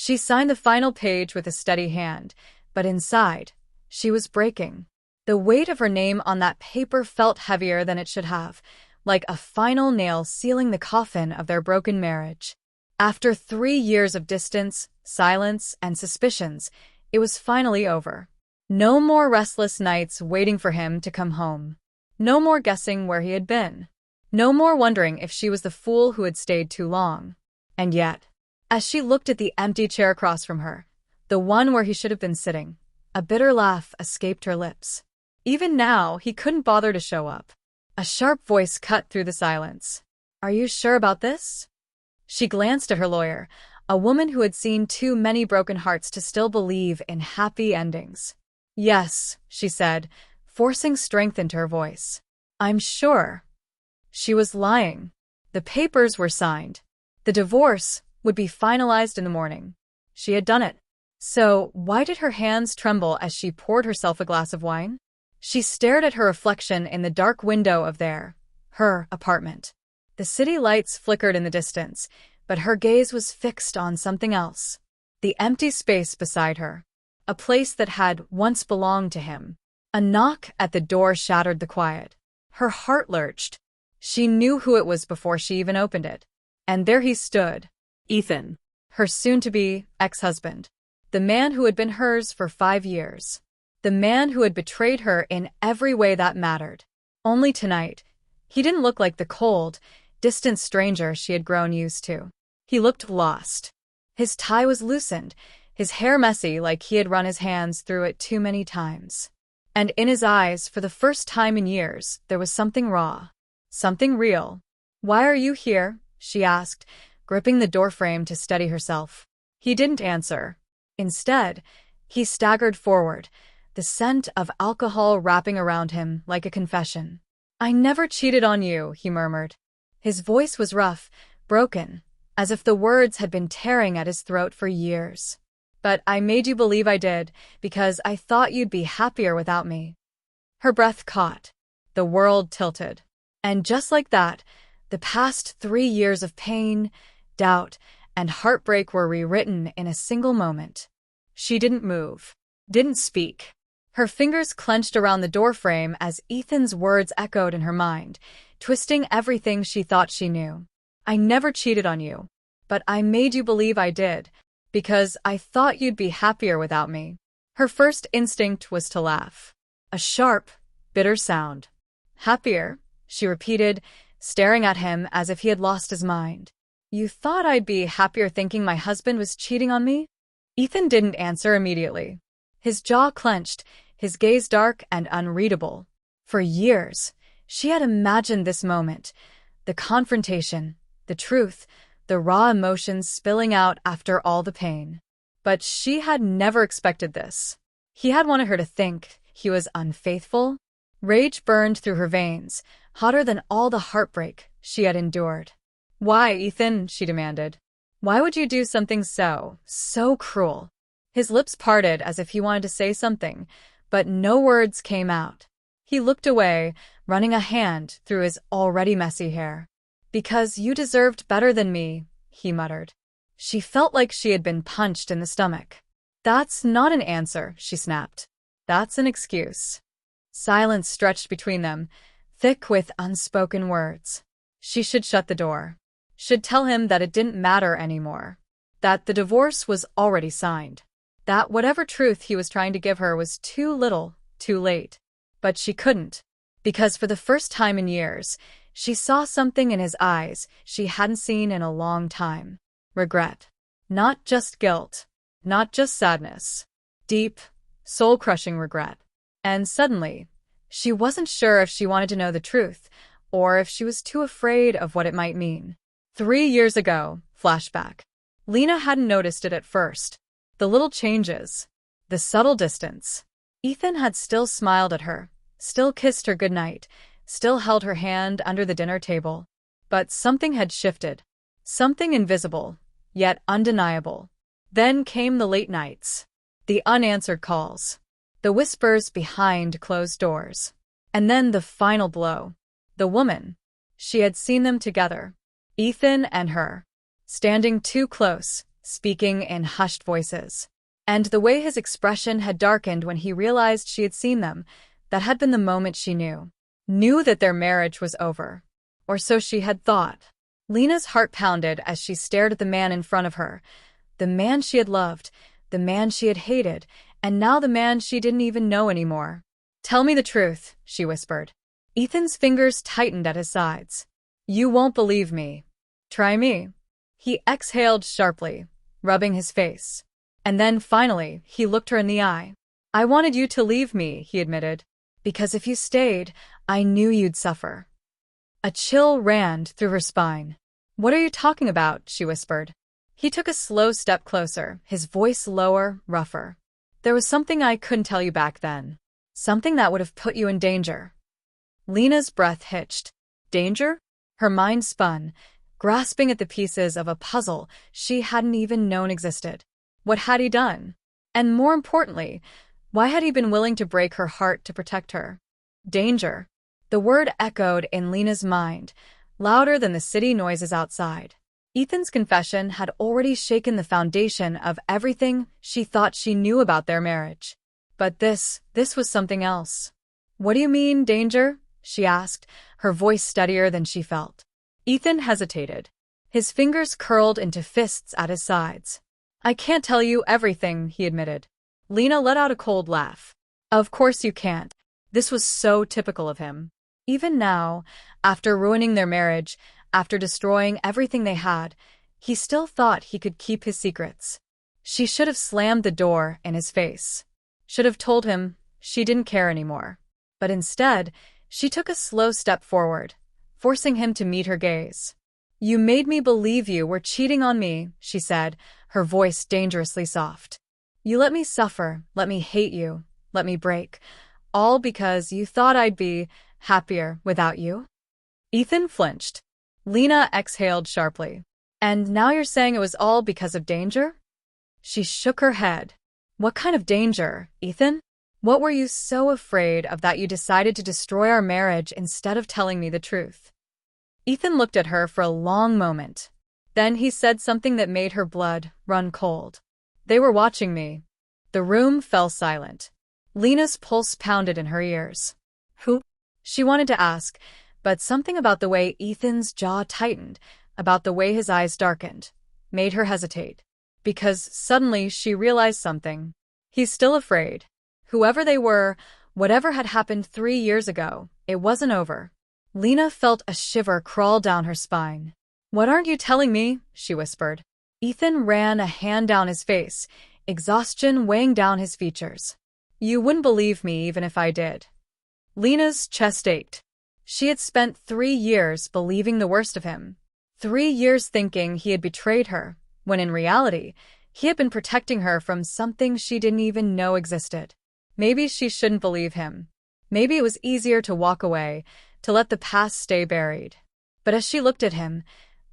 She signed the final page with a steady hand, but inside, she was breaking. The weight of her name on that paper felt heavier than it should have, like a final nail sealing the coffin of their broken marriage. After 3 years of distance, silence, and suspicions, it was finally over. No more restless nights waiting for him to come home. No more guessing where he had been. No more wondering if she was the fool who had stayed too long. And yet, as she looked at the empty chair across from her, the one where he should have been sitting, a bitter laugh escaped her lips. Even now, he couldn't bother to show up. A sharp voice cut through the silence. "Are you sure about this?" She glanced at her lawyer, a woman who had seen too many broken hearts to still believe in happy endings. "Yes," she said, forcing strength into her voice. "I'm sure." She was lying. The papers were signed. The divorce would be finalized in the morning. She had done it. So why did her hands tremble as she poured herself a glass of wine? She stared at her reflection in the dark window of her apartment. The city lights flickered in the distance, but her gaze was fixed on something else. The empty space beside her. A place that had once belonged to him. A knock at the door shattered the quiet. Her heart lurched. She knew who it was before she even opened it. And there he stood. Ethan. Her soon-to-be ex-husband. The man who had been hers for 5 years. The man who had betrayed her in every way that mattered. Only tonight, he didn't look like the cold, distant stranger she had grown used to. He looked lost. His tie was loosened, his hair messy like he had run his hands through it too many times. And in his eyes, for the first time in years, there was something raw. Something real. "Why are you here?" she asked, gripping the doorframe to steady herself. He didn't answer. Instead, he staggered forward, the scent of alcohol wrapping around him like a confession. "I never cheated on you," he murmured. His voice was rough, broken, as if the words had been tearing at his throat for years. "But I made you believe I did, because I thought you'd be happier without me." Her breath caught. The world tilted. And just like that, the past 3 years of pain, doubt, and heartbreak were rewritten in a single moment. She didn't move, didn't speak. Her fingers clenched around the doorframe as Ethan's words echoed in her mind, twisting everything she thought she knew. "I never cheated on you, but I made you believe I did, because I thought you'd be happier without me." Her first instinct was to laugh. A sharp, bitter sound. "Happier?" she repeated, staring at him as if he had lost his mind. "You thought I'd be happier thinking my husband was cheating on me?" Ethan didn't answer immediately. His jaw clenched, his gaze dark and unreadable. For years, she had imagined this moment, the confrontation, the truth, the raw emotions spilling out after all the pain. But she had never expected this. He had wanted her to think he was unfaithful. Rage burned through her veins, hotter than all the heartbreak she had endured. "Why, Ethan?" she demanded. "Why would you do something so cruel?" His lips parted as if he wanted to say something, but no words came out. He looked away, running a hand through his already messy hair. "Because you deserved better than me," he muttered. She felt like she had been punched in the stomach. "That's not an answer," she snapped. "That's an excuse." Silence stretched between them, thick with unspoken words. She should shut the door. Should tell him that it didn't matter anymore. That the divorce was already signed. That whatever truth he was trying to give her was too little, too late. But she couldn't. Because for the first time in years, she saw something in his eyes she hadn't seen in a long time. Regret. Not just guilt. Not just sadness. Deep, soul-crushing regret. And suddenly, she wasn't sure if she wanted to know the truth, or if she was too afraid of what it might mean. 3 years ago, flashback. Lena hadn't noticed it at first. The little changes. The subtle distance. Ethan had still smiled at her, still kissed her goodnight, still held her hand under the dinner table. But something had shifted. Something invisible, yet undeniable. Then came the late nights. The unanswered calls. The whispers behind closed doors. And then the final blow. The woman. She had seen them together. Ethan and her. Standing too close, speaking in hushed voices. And the way his expression had darkened when he realized she had seen them, that had been the moment she knew that their marriage was over. Or so she had thought. Lena's heart pounded as she stared at the man in front of her, the man she had loved, the man she had hated, and now the man she didn't even know anymore. "Tell me the truth," she whispered. Ethan's fingers tightened at his sides. "You won't believe me. Try me." He exhaled sharply, rubbing his face. And then, finally, he looked her in the eye. "I wanted you to leave me," he admitted. "Because if you stayed, I knew you'd suffer." A chill ran through her spine. "What are you talking about?" she whispered. He took a slow step closer, his voice lower, rougher. "There was something I couldn't tell you back then. Something that would have put you in danger." Lena's breath hitched. Danger? Her mind spun, grasping at the pieces of a puzzle she hadn't even known existed. What had he done? And more importantly, why had he been willing to break her heart to protect her? Danger. The word echoed in Lena's mind, louder than the city noises outside. Ethan's confession had already shaken the foundation of everything she thought she knew about their marriage. But this was something else. "What do you mean, danger?" she asked, her voice steadier than she felt. Ethan hesitated. His fingers curled into fists at his sides. "I can't tell you everything," he admitted. Lena let out a cold laugh. "Of course you can't." This was so typical of him. Even now, after ruining their marriage, after destroying everything they had, he still thought he could keep his secrets. She should have slammed the door in his face. Should have told him she didn't care anymore. But instead, she took a slow step forward, forcing him to meet her gaze. "You made me believe you were cheating on me," she said, her voice dangerously soft. "You let me suffer, let me hate you, let me break, all because you thought I'd be happier without you?" Ethan flinched. Lena exhaled sharply. "And now you're saying it was all because of danger?" She shook her head. "What kind of danger, Ethan? What were you so afraid of that you decided to destroy our marriage instead of telling me the truth?" Ethan looked at her for a long moment. Then he said something that made her blood run cold. "They were watching me." The room fell silent. Lena's pulse pounded in her ears. "Who?" she wanted to ask, but something about the way Ethan's jaw tightened, about the way his eyes darkened, made her hesitate. Because suddenly she realized something. He's still afraid. Whoever they were, whatever had happened 3 years ago, it wasn't over. Lena felt a shiver crawl down her spine. "What aren't you telling me?" she whispered. Ethan ran a hand down his face, exhaustion weighing down his features. "You wouldn't believe me even if I did." Lena's chest ached. She had spent 3 years believing the worst of him. 3 years thinking he had betrayed her, when in reality, he had been protecting her from something she didn't even know existed. Maybe she shouldn't believe him. Maybe it was easier to walk away, to let the past stay buried. But as she looked at him,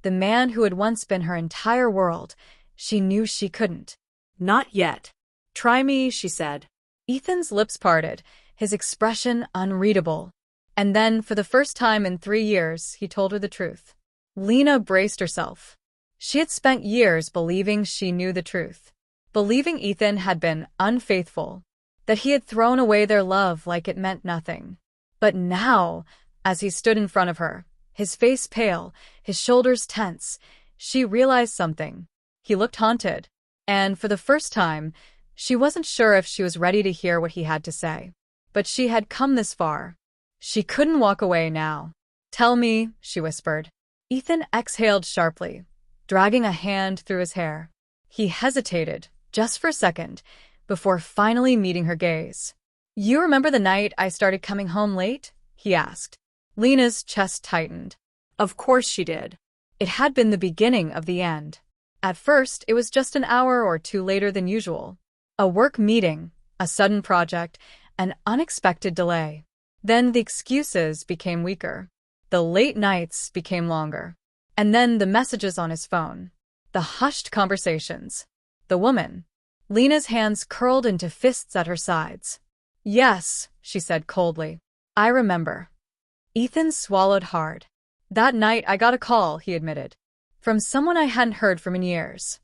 the man who had once been her entire world, she knew she couldn't. "Not yet. Try me," she said. Ethan's lips parted, his expression unreadable. And then, for the first time in 3 years, he told her the truth. Lena braced herself. She had spent years believing she knew the truth. Believing Ethan had been unfaithful, that he had thrown away their love like it meant nothing. But now, as he stood in front of her, his face pale, his shoulders tense, she realized something. He looked haunted. And for the first time, she wasn't sure if she was ready to hear what he had to say. But she had come this far. She couldn't walk away now. "Tell me," she whispered. Ethan exhaled sharply, dragging a hand through his hair. He hesitated, just for a second, before finally meeting her gaze. "You remember the night I started coming home late?" he asked. Lena's chest tightened. Of course she did. It had been the beginning of the end. At first, it was just an hour or two later than usual. A work meeting, a sudden project, an unexpected delay. Then the excuses became weaker. The late nights became longer. And then the messages on his phone. The hushed conversations. The woman. Lena's hands curled into fists at her sides. "Yes," she said coldly. "I remember." Ethan swallowed hard. "That night I got a call," he admitted. "From someone I hadn't heard from in years.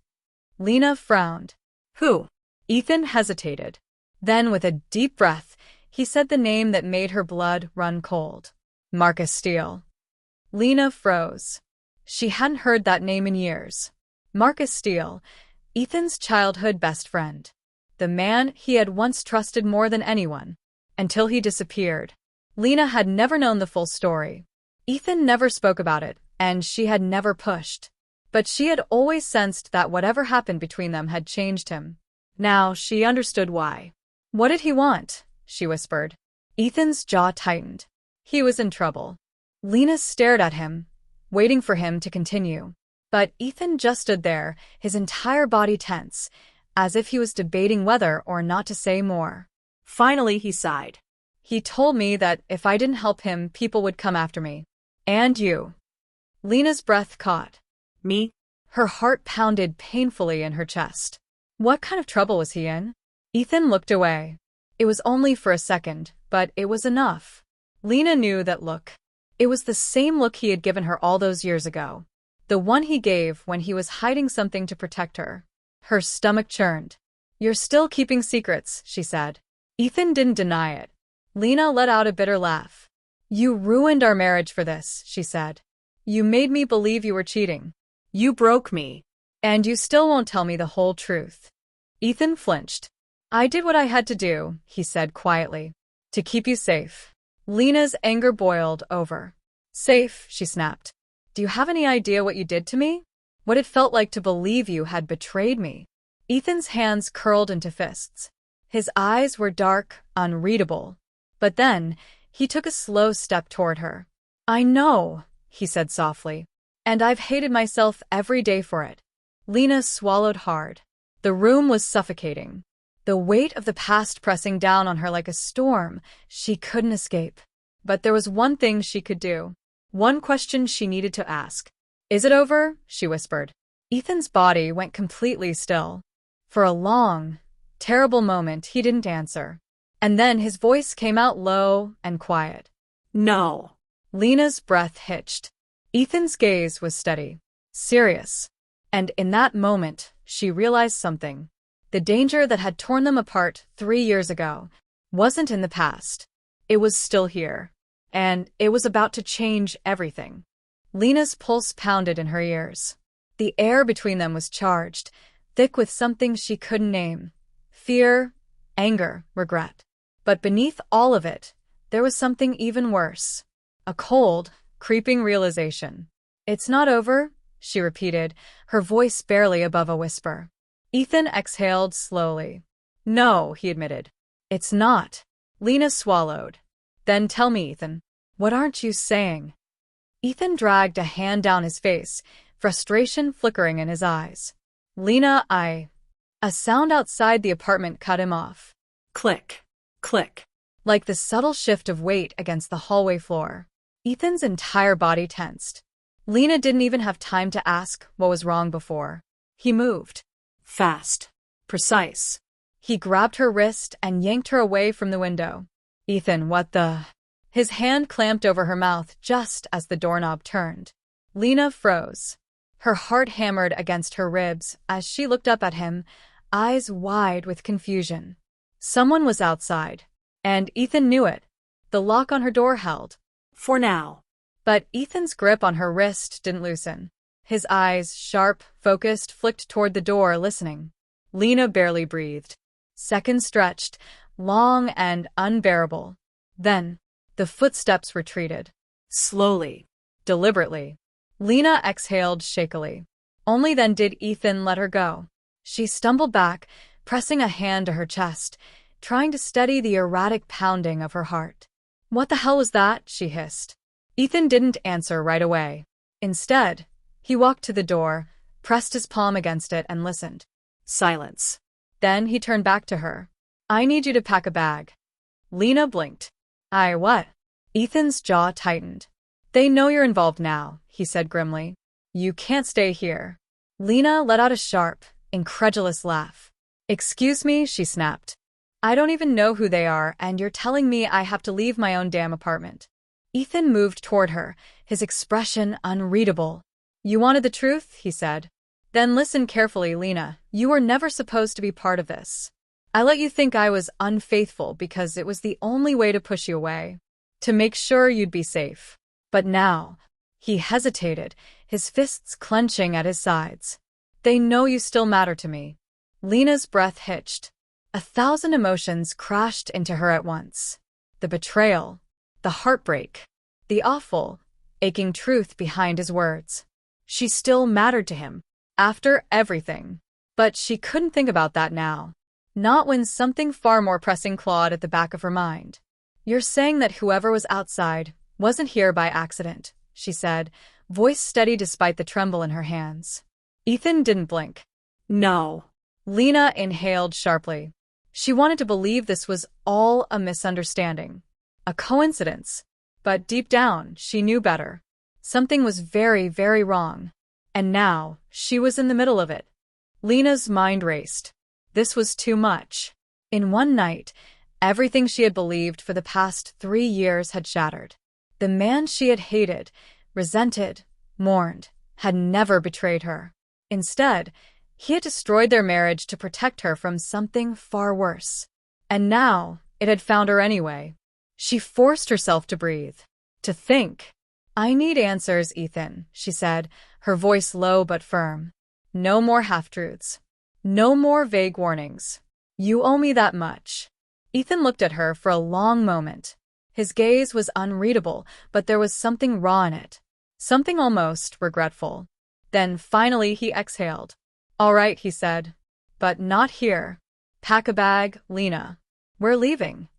Lena frowned. Who? Ethan hesitated. Then, with a deep breath, he said the name that made her blood run cold. Marcus Steele. Lena froze. She hadn't heard that name in years. Marcus Steele, Ethan's childhood best friend. The man he had once trusted more than anyone. Until he disappeared. Lena had never known the full story. Ethan never spoke about it, and she had never pushed. But she had always sensed that whatever happened between them had changed him. Now she understood why. What did he want? She whispered. Ethan's jaw tightened. He was in trouble. Lena stared at him, waiting for him to continue. But Ethan just stood there, his entire body tense, as if he was debating whether or not to say more. Finally, he sighed. He told me that if I didn't help him, people would come after me. And you. Lena's breath caught. Me? Her heart pounded painfully in her chest. What kind of trouble was he in? Ethan looked away. It was only for a second, but it was enough. Lena knew that look. It was the same look he had given her all those years ago. The one he gave when he was hiding something to protect her. Her stomach churned. You're still keeping secrets, she said. Ethan didn't deny it. Lena let out a bitter laugh. You ruined our marriage for this, she said. You made me believe you were cheating. You broke me. And you still won't tell me the whole truth. Ethan flinched. I did what I had to do, he said quietly. To keep you safe. Lena's anger boiled over. Safe, she snapped. Do you have any idea what you did to me? What it felt like to believe you had betrayed me? Ethan's hands curled into fists. His eyes were dark, unreadable. But then, he took a slow step toward her. I know, he said softly. And I've hated myself every day for it. Lena swallowed hard. The room was suffocating. The weight of the past pressing down on her like a storm, she couldn't escape. But there was one thing she could do. One question she needed to ask. Is it over? She whispered. Ethan's body went completely still. For a long, terrible moment, he didn't answer. And then his voice came out low and quiet. No. Lena's breath hitched. Ethan's gaze was steady, serious. And in that moment, she realized something. The danger that had torn them apart 3 years ago wasn't in the past. It was still here. And it was about to change everything. Lena's pulse pounded in her ears. The air between them was charged, thick with something she couldn't name. Fear, anger, regret. But beneath all of it, there was something even worse. A cold, creeping realization. It's not over, she repeated, her voice barely above a whisper. Ethan exhaled slowly. No, he admitted. It's not. Lena swallowed. Then tell me, Ethan. What aren't you saying? Ethan dragged a hand down his face, frustration flickering in his eyes. Lena, A sound outside the apartment cut him off. Click. Click. Like the subtle shift of weight against the hallway floor. Ethan's entire body tensed. Lena didn't even have time to ask what was wrong before. He moved. Fast. Precise. He grabbed her wrist and yanked her away from the window. Ethan, what the... His hand clamped over her mouth just as the doorknob turned. Lena froze. Her heart hammered against her ribs as she looked up at him, eyes wide with confusion. Someone was outside. And Ethan knew it. The lock on her door held. For now. But Ethan's grip on her wrist didn't loosen. His eyes, sharp, focused, flicked toward the door, listening. Lena barely breathed. Seconds stretched, long and unbearable. Then, the footsteps retreated. Slowly. Deliberately. Lena exhaled shakily. Only then did Ethan let her go. She stumbled back, pressing a hand to her chest, trying to steady the erratic pounding of her heart. What the hell was that? She hissed. Ethan didn't answer right away. Instead, he walked to the door, pressed his palm against it, and listened. Silence. Then he turned back to her. I need you to pack a bag. Lena blinked. What? Ethan's jaw tightened. They know you're involved now, he said grimly. You can't stay here. Lena let out a sharp, incredulous laugh. Excuse me, she snapped. I don't even know who they are, and you're telling me I have to leave my own damn apartment. Ethan moved toward her, his expression unreadable. You wanted the truth, he said. Then listen carefully, Lena. You were never supposed to be part of this. I let you think I was unfaithful because it was the only way to push you away, to make sure you'd be safe. But now, he hesitated, his fists clenching at his sides. They know you still matter to me. Lena's breath hitched. 1,000 emotions crashed into her at once. The betrayal, the heartbreak, the awful, aching truth behind his words. She still mattered to him, after everything. But she couldn't think about that now. Not when something far more pressing clawed at the back of her mind. You're saying that whoever was outside wasn't here by accident, she said, voice steady despite the tremble in her hands. Ethan didn't blink. No. Lena inhaled sharply. She wanted to believe this was all a misunderstanding, a coincidence. But deep down, she knew better. Something was very, very wrong. And now, she was in the middle of it. Lena's mind raced. This was too much. In one night, everything she had believed for the past 3 years had shattered. The man she had hated, resented, mourned, had never betrayed her. Instead, he had destroyed their marriage to protect her from something far worse. And now, it had found her anyway. She forced herself to breathe, to think. I need answers, Ethan, she said, her voice low but firm. No more half-truths. No more vague warnings. You owe me that much. Ethan looked at her for a long moment. His gaze was unreadable, but there was something raw in it. Something almost regretful. Then finally he exhaled. All right, he said. But not here. Pack a bag, Lena. We're leaving.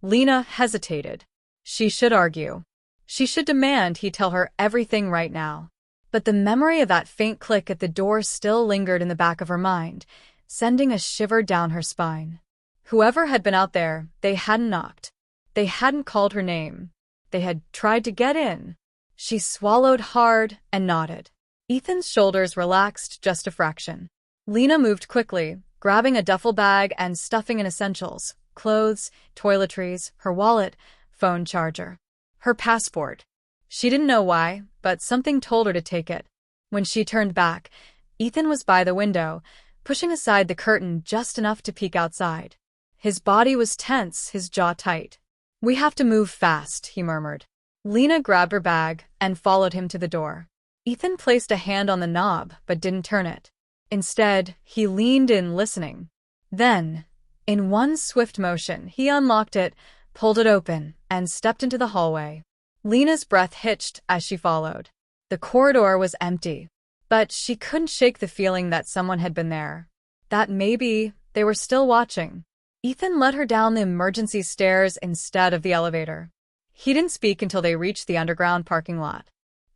Lena hesitated. She should argue. She should demand he tell her everything right now. But the memory of that faint click at the door still lingered in the back of her mind, sending a shiver down her spine. Whoever had been out there, they hadn't knocked. They hadn't called her name. They had tried to get in. She swallowed hard and nodded. Ethan's shoulders relaxed just a fraction. Lena moved quickly, grabbing a duffel bag and stuffing in essentials, clothes, toiletries, her wallet, phone charger. Her passport. She didn't know why, but something told her to take it. When she turned back, Ethan was by the window, pushing aside the curtain just enough to peek outside. His body was tense, his jaw tight. We have to move fast, he murmured. Lena grabbed her bag and followed him to the door. Ethan placed a hand on the knob but didn't turn it. Instead, he leaned in, listening. Then, in one swift motion, he unlocked it, pulled it open, and stepped into the hallway. Lena's breath hitched as she followed. The corridor was empty, but she couldn't shake the feeling that someone had been there. That maybe they were still watching. Ethan led her down the emergency stairs instead of the elevator. He didn't speak until they reached the underground parking lot.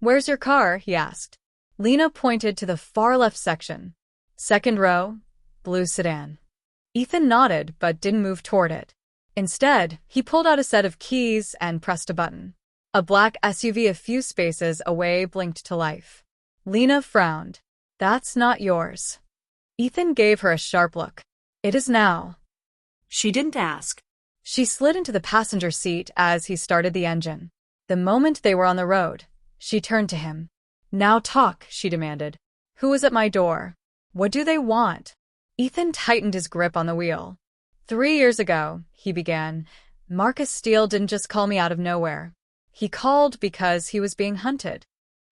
Where's your car? He asked. Lena pointed to the far left section. Second row, blue sedan. Ethan nodded but didn't move toward it. Instead, he pulled out a set of keys and pressed a button. A black SUV a few spaces away blinked to life. Lena frowned. That's not yours. Ethan gave her a sharp look. It is now. She didn't ask. She slid into the passenger seat as he started the engine. The moment they were on the road, she turned to him. Now talk, she demanded. Who is at my door? What do they want? Ethan tightened his grip on the wheel. 3 years ago, he began, Marcus Steele didn't just call me out of nowhere. He called because he was being hunted.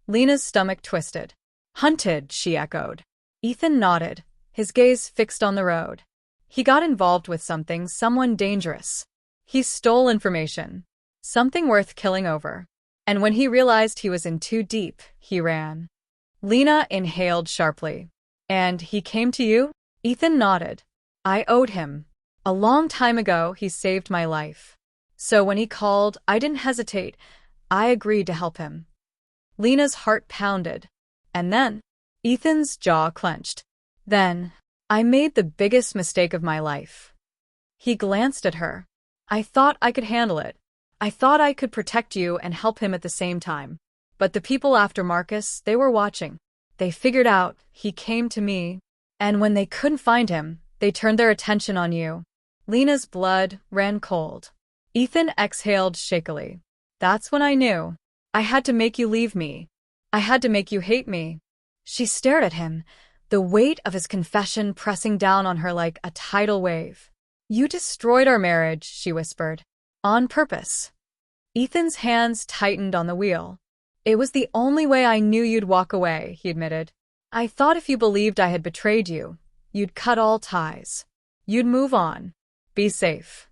Lena's stomach twisted. Hunted, she echoed. Ethan nodded, his gaze fixed on the road. He got involved with something, someone dangerous. He stole information. Something worth killing over. And when he realized he was in too deep, he ran. Lena inhaled sharply. And he came to you? Ethan nodded. I owed him. A long time ago, he saved my life. So when he called, I didn't hesitate. I agreed to help him. Lena's heart pounded. And then, Ethan's jaw clenched. Then, I made the biggest mistake of my life. He glanced at her. I thought I could handle it. I thought I could protect you and help him at the same time. But the people after Marcus, they were watching. They figured out he came to me. And when they couldn't find him, they turned their attention on you. Lena's blood ran cold. Ethan exhaled shakily. That's when I knew. I had to make you leave me. I had to make you hate me. She stared at him, the weight of his confession pressing down on her like a tidal wave. "You destroyed our marriage," she whispered. "On purpose." Ethan's hands tightened on the wheel. "It was the only way I knew you'd walk away," he admitted. "I thought if you believed I had betrayed you, you'd cut all ties. You'd move on. Be safe."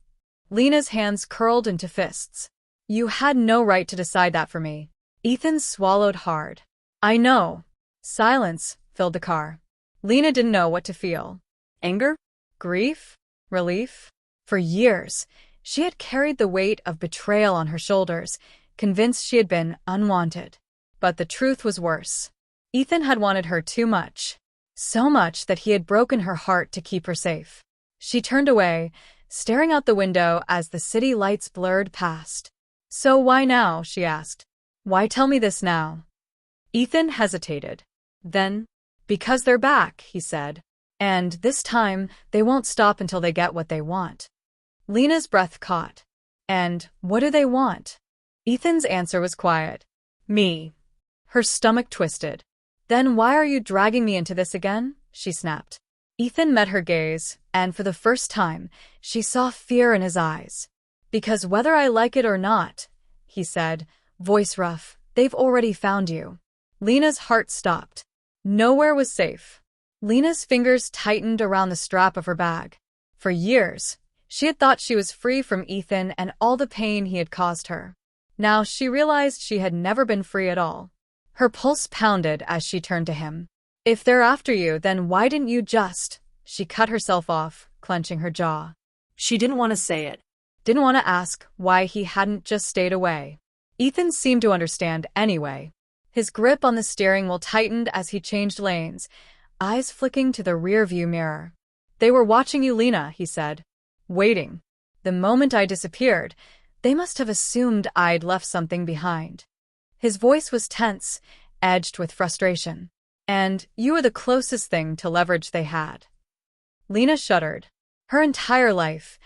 Lena's hands curled into fists. "You had no right to decide that for me." Ethan swallowed hard. "I know." Silence filled the car. Lena didn't know what to feel. Anger? Grief? Relief? For years, she had carried the weight of betrayal on her shoulders, convinced she had been unwanted. But the truth was worse. Ethan had wanted her too much. So much that he had broken her heart to keep her safe. She turned away, staring out the window as the city lights blurred past. "So why now?" she asked. "Why tell me this now?" Ethan hesitated. Then, "Because they're back," he said. "And this time, they won't stop until they get what they want." Lena's breath caught. "And what do they want?" Ethan's answer was quiet. "Me." Her stomach twisted. "Then why are you dragging me into this again?" she snapped. Ethan met her gaze, and for the first time, she saw fear in his eyes. "Because whether I like it or not," he said, voice rough, "they've already found you." Lena's heart stopped. Nowhere was safe. Lena's fingers tightened around the strap of her bag. For years, she had thought she was free from Ethan and all the pain he had caused her. Now she realized she had never been free at all. Her pulse pounded as she turned to him. "If they're after you, then why didn't you just—" She cut herself off, clenching her jaw. She didn't want to say it. Didn't want to ask why he hadn't just stayed away. Ethan seemed to understand anyway. His grip on the steering wheel tightened as he changed lanes, eyes flicking to the rearview mirror. "They were watching you, Lena," he said. "Waiting. The moment I disappeared, they must have assumed I'd left something behind." His voice was tense, edged with frustration. "And you were the closest thing to leverage they had." Lena shuddered. Her entire life,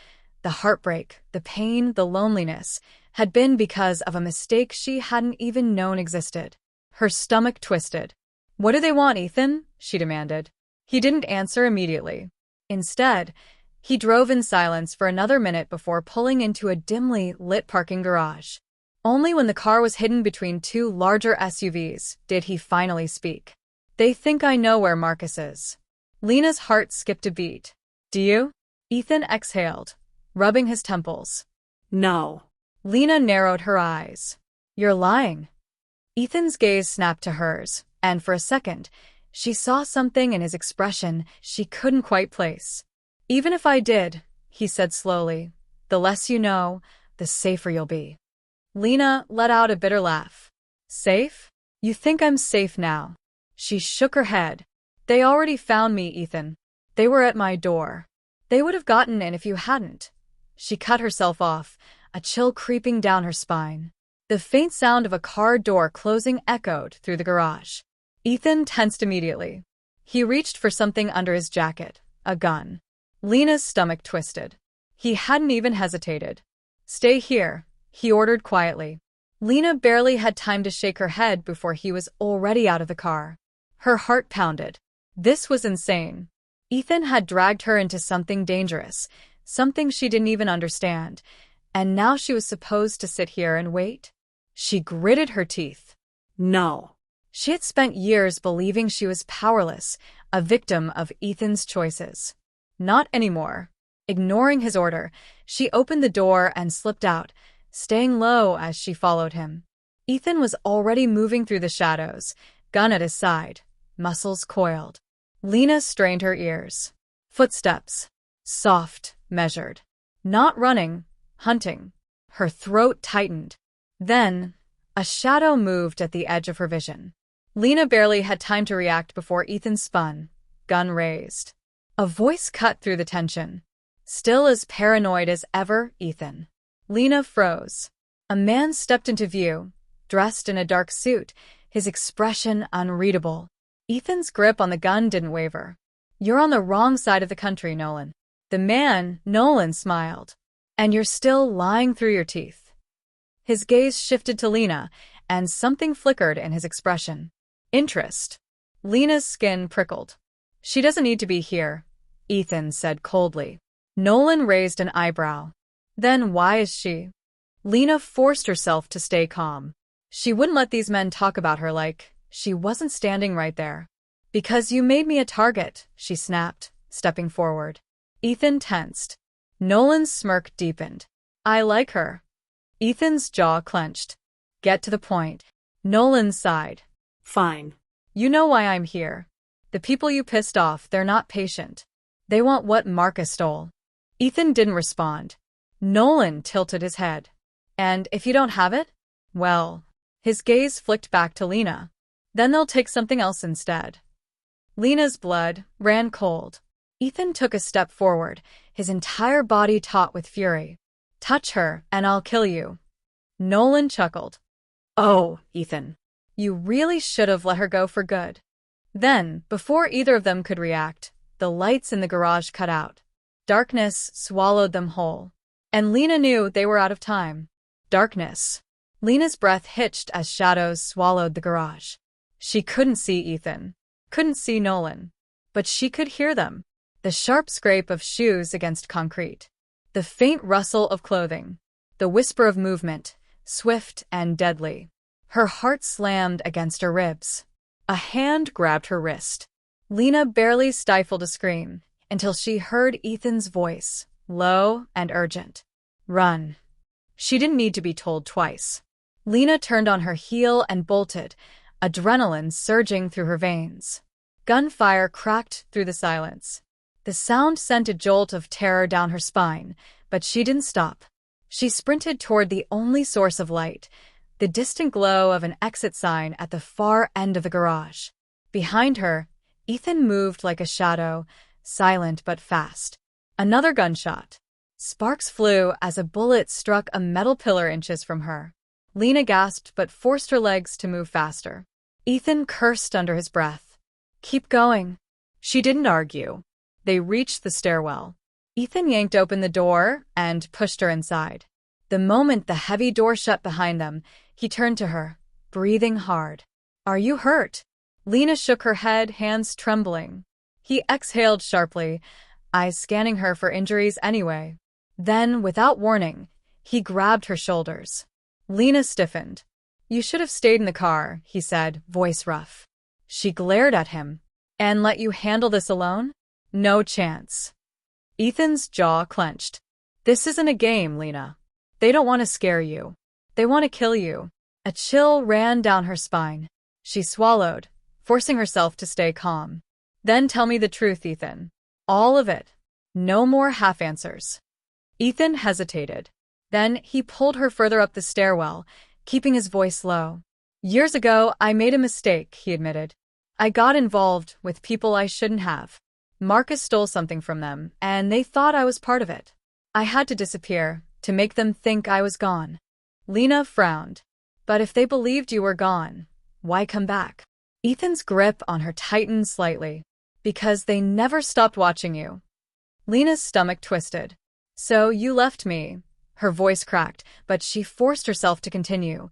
the heartbreak, the pain, the loneliness, had been because of a mistake she hadn't even known existed. Her stomach twisted. "What do they want, Ethan?" she demanded. He didn't answer immediately. Instead, he drove in silence for another minute before pulling into a dimly lit parking garage. Only when the car was hidden between two larger SUVs did he finally speak. "They think I know where Marcus is." Lena's heart skipped a beat. "Do you?" Ethan exhaled, rubbing his temples. No. Lena narrowed her eyes. "You're lying." Ethan's gaze snapped to hers, and for a second, she saw something in his expression she couldn't quite place. "Even if I did," he said slowly, "the less you know, the safer you'll be." Lena let out a bitter laugh. "Safe? You think I'm safe now?" She shook her head. "They already found me, Ethan. They were at my door. They would have gotten in if you hadn't." She cut herself off, a chill creeping down her spine. The faint sound of a car door closing echoed through the garage. Ethan tensed immediately. He reached for something under his jacket, a gun. Lena's stomach twisted. He hadn't even hesitated. "Stay here," he ordered quietly. Lena barely had time to shake her head before he was already out of the car. Her heart pounded. This was insane. Ethan had dragged her into something dangerous, something she didn't even understand, and now she was supposed to sit here and wait? She gritted her teeth. No. She had spent years believing she was powerless, a victim of Ethan's choices. Not anymore. Ignoring his order, she opened the door and slipped out, staying low as she followed him. Ethan was already moving through the shadows, gun at his side, muscles coiled. Lena strained her ears. Footsteps. Soft, measured. Not running, hunting. Her throat tightened. Then, a shadow moved at the edge of her vision. Lena barely had time to react before Ethan spun, gun raised. A voice cut through the tension. "Still as paranoid as ever, Ethan." Lena froze. A man stepped into view, dressed in a dark suit, his expression unreadable. Ethan's grip on the gun didn't waver. "You're on the wrong side of the country, Nolan." The man, Nolan, smiled. "And you're still lying through your teeth." His gaze shifted to Lena, and something flickered in his expression. Interest. Lena's skin prickled. She doesn't need to be here, Ethan said coldly. Nolan raised an eyebrow. Then why is she? Lena forced herself to stay calm. She wouldn't let these men talk about her like she wasn't standing right there. Because you made me a target, she snapped, stepping forward. Ethan tensed. Nolan's smirk deepened. I like her. Ethan's jaw clenched. Get to the point. Nolan sighed. Fine. You know why I'm here. The people you pissed off, they're not patient. They want what Marcus stole. Ethan didn't respond. Nolan tilted his head. And if you don't have it? Well, his gaze flicked back to Lena. Then they'll take something else instead. Lena's blood ran cold. Ethan took a step forward, his entire body taut with fury. Touch her, and I'll kill you. Nolan chuckled. Oh, Ethan. You really should have let her go for good. Then, before either of them could react, the lights in the garage cut out. Darkness swallowed them whole. And Lena knew they were out of time. Darkness. Lena's breath hitched as shadows swallowed the garage. She couldn't see Ethan. Couldn't see Nolan. But she could hear them. The sharp scrape of shoes against concrete. The faint rustle of clothing. The whisper of movement, swift and deadly. Her heart slammed against her ribs. A hand grabbed her wrist. Lena barely stifled a scream until she heard Ethan's voice, low and urgent. Run. She didn't need to be told twice. Lena turned on her heel and bolted, adrenaline surging through her veins. Gunfire cracked through the silence. The sound sent a jolt of terror down her spine, but she didn't stop. She sprinted toward the only source of light, the distant glow of an exit sign at the far end of the garage. Behind her, Ethan moved like a shadow, silent but fast. Another gunshot. Sparks flew as a bullet struck a metal pillar inches from her. Lena gasped but forced her legs to move faster. Ethan cursed under his breath. Keep going. She didn't argue. They reached the stairwell. Ethan yanked open the door and pushed her inside. The moment the heavy door shut behind them, he turned to her, breathing hard. Are you hurt? Lena shook her head, hands trembling. He exhaled sharply, eyes scanning her for injuries anyway. Then, without warning, he grabbed her shoulders. Lena stiffened. You should have stayed in the car, he said, voice rough. She glared at him. And let you handle this alone? No chance. Ethan's jaw clenched. This isn't a game, Lena. They don't want to scare you. They want to kill you. A chill ran down her spine. She swallowed, forcing herself to stay calm. Then tell me the truth, Ethan. All of it. No more half answers. Ethan hesitated. Then he pulled her further up the stairwell, keeping his voice low. Years ago, I made a mistake, he admitted. I got involved with people I shouldn't have. Marcus stole something from them, and they thought I was part of it. I had to disappear, to make them think I was gone. Lena frowned. But if they believed you were gone, why come back? Ethan's grip on her tightened slightly. Because they never stopped watching you. Lena's stomach twisted. So you left me. Her voice cracked, but she forced herself to continue.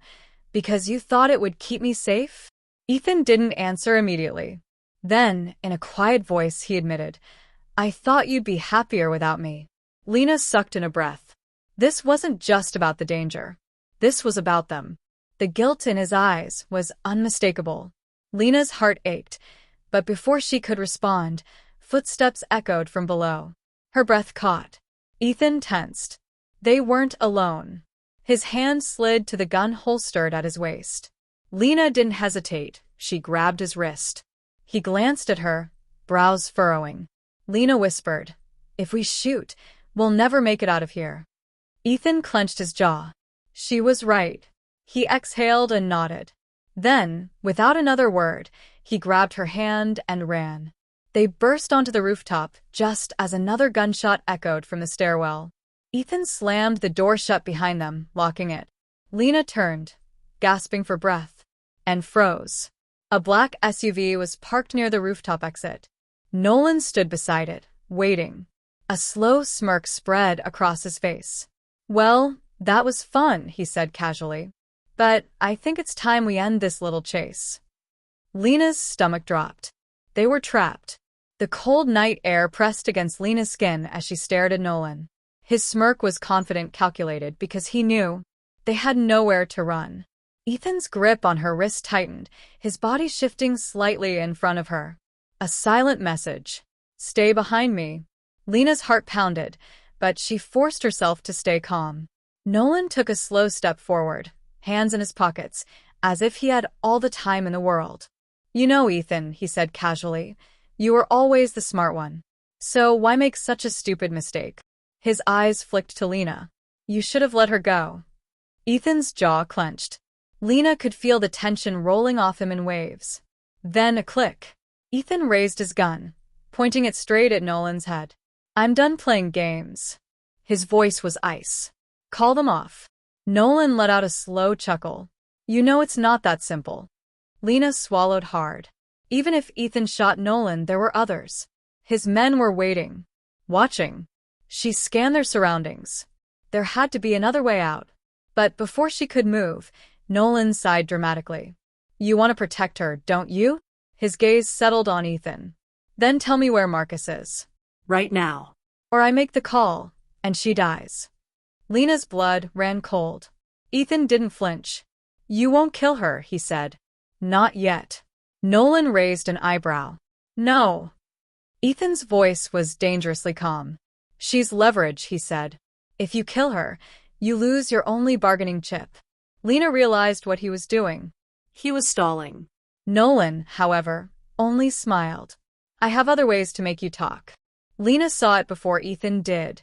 Because you thought it would keep me safe? Ethan didn't answer immediately. Then, in a quiet voice, he admitted, I thought you'd be happier without me. Lena sucked in a breath. This wasn't just about the danger. This was about them. The guilt in his eyes was unmistakable. Lena's heart ached, but before she could respond, footsteps echoed from below. Her breath caught. Ethan tensed. They weren't alone. His hand slid to the gun holstered at his waist. Lena didn't hesitate. She grabbed his wrist. He glanced at her, brows furrowing. Lena whispered, If we shoot, we'll never make it out of here. Ethan clenched his jaw. She was right. He exhaled and nodded. Then, without another word, he grabbed her hand and ran. They burst onto the rooftop just as another gunshot echoed from the stairwell. Ethan slammed the door shut behind them, locking it. Lena turned, gasping for breath, and froze. A black SUV was parked near the rooftop exit. Nolan stood beside it, waiting. A slow smirk spread across his face. Well, that was fun, he said casually. But I think it's time we end this little chase. Lena's stomach dropped. They were trapped. The cold night air pressed against Lena's skin as she stared at Nolan. His smirk was confident, calculated, because he knew they had nowhere to run. Ethan's grip on her wrist tightened, his body shifting slightly in front of her. A silent message. "Stay behind me." Lena's heart pounded, but she forced herself to stay calm. Nolan took a slow step forward, hands in his pockets, as if he had all the time in the world. "You know, Ethan," he said casually, "you were always the smart one. So why make such a stupid mistake?" His eyes flicked to Lena. "You should have let her go." Ethan's jaw clenched. Lena could feel the tension rolling off him in waves. Then a click. Ethan raised his gun, pointing it straight at Nolan's head. "I'm done playing games." His voice was ice. "Call them off." Nolan let out a slow chuckle. "You know it's not that simple." Lena swallowed hard. Even if Ethan shot Nolan, there were others. His men were waiting, watching. She scanned their surroundings. There had to be another way out. But before she could move, Nolan sighed dramatically. "You want to protect her, don't you?" His gaze settled on Ethan. "Then tell me where Marcus is. Right now. Or I make the call, and she dies." Lena's blood ran cold. Ethan didn't flinch. "You won't kill her," he said. "Not yet." Nolan raised an eyebrow. "No." Ethan's voice was dangerously calm. "She's leverage," he said. "If you kill her, you lose your only bargaining chip." Lena realized what he was doing. He was stalling. Nolan, however, only smiled. "I have other ways to make you talk." Lena saw it before Ethan did,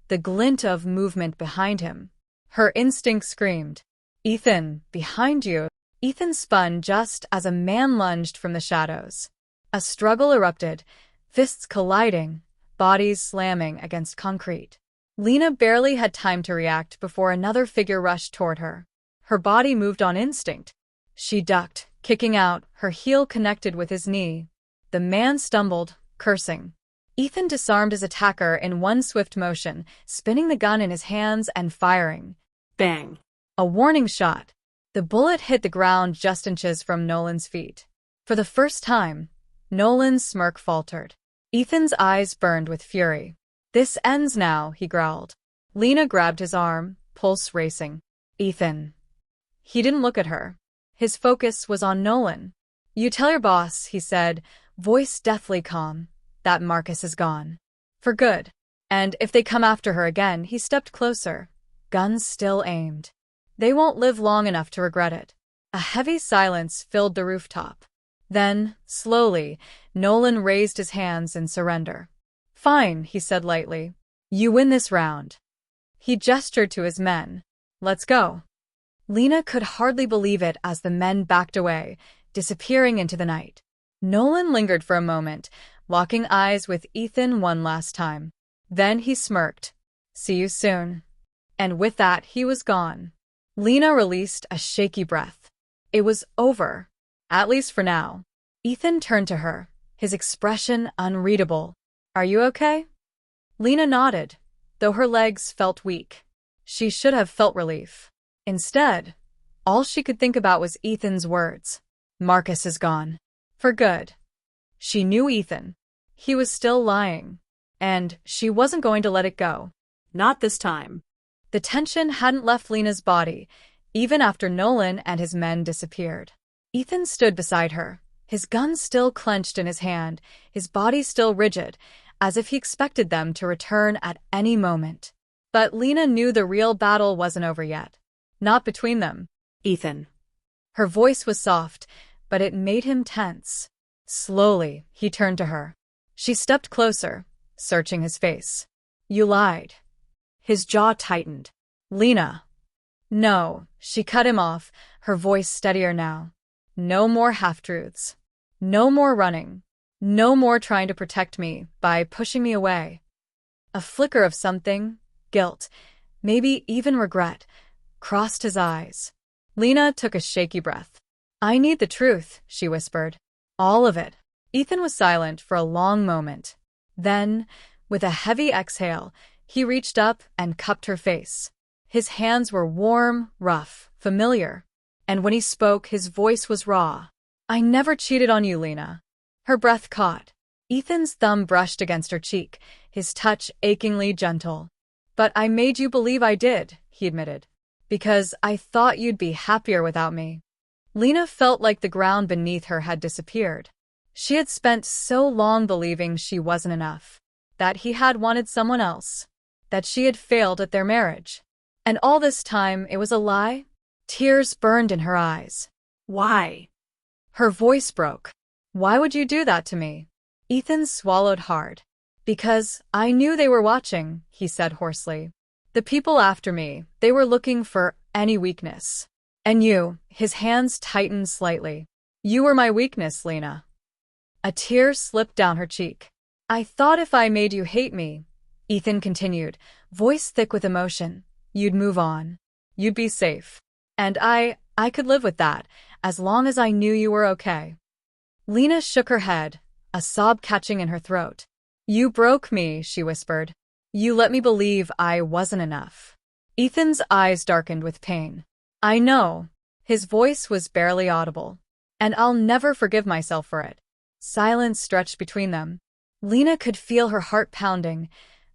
the glint of movement behind him. Her instinct screamed, "Ethan, behind you." Ethan spun just as a man lunged from the shadows. A struggle erupted, fists colliding, bodies slamming against concrete. Lena barely had time to react before another figure rushed toward her. Her body moved on instinct. She ducked, kicking out, her heel connected with his knee. The man stumbled, cursing. Ethan disarmed his attacker in one swift motion, spinning the gun in his hands and firing. Bang. A warning shot. The bullet hit the ground just inches from Nolan's feet. For the first time, Nolan's smirk faltered. Ethan's eyes burned with fury. "This ends now," he growled. Lena grabbed his arm, pulse racing. "Ethan." He didn't look at her. His focus was on Nolan. "You tell your boss," he said, voice deathly calm, "that Marcus is gone. For good. And if they come after her again," he stepped closer, guns still aimed. "They won't live long enough to regret it." A heavy silence filled the rooftop. Then, slowly, Nolan raised his hands in surrender. "Fine," he said lightly. "You win this round." He gestured to his men. "Let's go." Lena could hardly believe it as the men backed away, disappearing into the night. Nolan lingered for a moment, locking eyes with Ethan one last time. Then he smirked. "See you soon." And with that, he was gone. Lena released a shaky breath. It was over. At least for now. Ethan turned to her, his expression unreadable. "Are you okay?" Lena nodded, though her legs felt weak. She should have felt relief. Instead, all she could think about was Ethan's words. Marcus is gone. For good. She knew Ethan. He was still lying. And she wasn't going to let it go. Not this time. The tension hadn't left Lena's body, even after Nolan and his men disappeared. Ethan stood beside her, his gun still clenched in his hand, his body still rigid, as if he expected them to return at any moment. But Lena knew the real battle wasn't over yet. Not between them. "Ethan." Her voice was soft, but it made him tense. Slowly, he turned to her. She stepped closer, searching his face. "You lied." His jaw tightened. "Lena." "No," she cut him off, her voice steadier now. "No more half-truths. No more running. No more trying to protect me by pushing me away." A flicker of something, guilt, maybe even regret, crossed his eyes. Lena took a shaky breath. "I need the truth," she whispered. "All of it." Ethan was silent for a long moment. Then, with a heavy exhale, he reached up and cupped her face. His hands were warm, rough, familiar. And when he spoke, his voice was raw. "I never cheated on you, Lena." Her breath caught. Ethan's thumb brushed against her cheek, his touch achingly gentle. But I made you believe I did, he admitted. Because I thought you'd be happier without me. Lena felt like the ground beneath her had disappeared. She had spent so long believing she wasn't enough, that he had wanted someone else, that she had failed at their marriage. And all this time it was a lie? Tears burned in her eyes. Why? Her voice broke. Why would you do that to me? Ethan swallowed hard. Because I knew they were watching, he said hoarsely. The people after me, they were looking for any weakness. And you, his hands tightened slightly. You were my weakness, Lena. A tear slipped down her cheek. I thought if I made you hate me, Ethan continued, voice thick with emotion, you'd move on. You'd be safe. And I could live with that, as long as I knew you were okay. Lena shook her head, a sob catching in her throat. You broke me, she whispered. You let me believe I wasn't enough. Ethan's eyes darkened with pain. I know. His voice was barely audible. And I'll never forgive myself for it. Silence stretched between them. Lena could feel her heart pounding,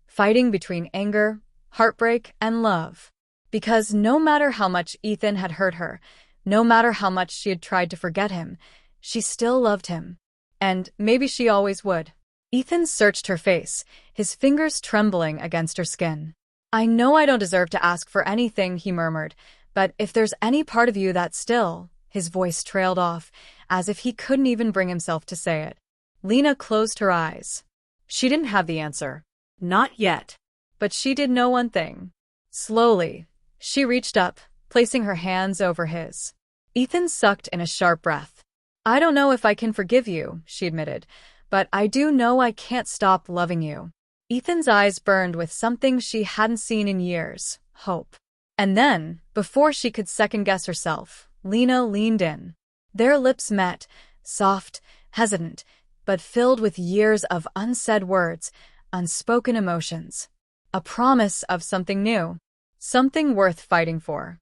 fighting between anger, heartbreak, and love. Because no matter how much Ethan had hurt her, no matter how much she had tried to forget him, she still loved him. And maybe she always would. Ethan searched her face, his fingers trembling against her skin. I know I don't deserve to ask for anything, he murmured, but if there's any part of you that still... His voice trailed off, as if he couldn't even bring himself to say it. Lena closed her eyes. She didn't have the answer. Not yet. But she did know one thing. Slowly, she reached up, placing her hands over his. Ethan sucked in a sharp breath. I don't know if I can forgive you, she admitted, but I do know I can't stop loving you. Ethan's eyes burned with something she hadn't seen in years, hope. And then, before she could second-guess herself, Lena leaned in. Their lips met, soft, hesitant, but filled with years of unsaid words, unspoken emotions. A promise of something new, something worth fighting for.